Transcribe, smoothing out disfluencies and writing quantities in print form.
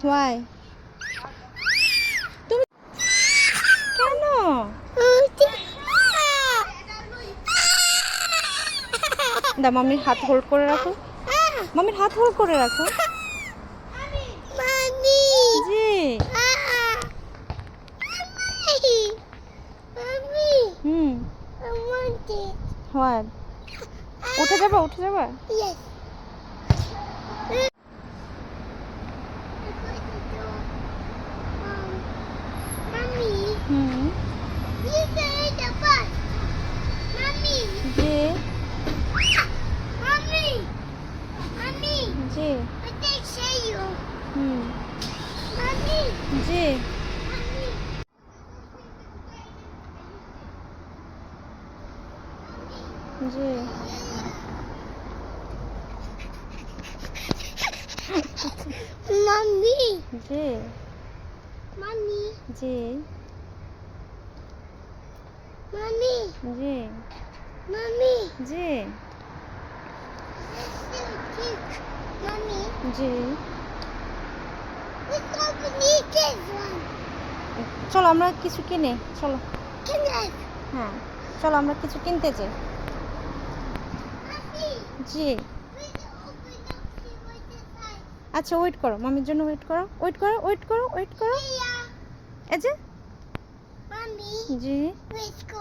Why? তুমি কেন? দা মাম্মির হাত হোল্ড করে রাখো। মাম্মির হাত হোল্ড করে রাখো। Mommy. G. Mommy. Hmm. I want it. What? উঠে যাবা, উঠে যাবা? Yes. Mommy, hmm. you say the bus. Mommy, G. mommy, mommy. G. I can see you. Hmm. Mommy, G. mommy. G. Mommy, G. mommy, G. mommy, G. mommy. G. Mommy, G. let's open this one. চলো আমরা কিছু কিনে, চলো। Can I? হ্যাঁ, চলো আমরা কিছু কিনতে যাই। Mommy, G. let's open up see what's inside. আচ্ছা ওয়েট করো, মামির জন্য ওয়েট করো, ওয়েট করো, ওয়েট করো, ওয়েট করো। Yeah. এই যে। Mommy, G. let's go.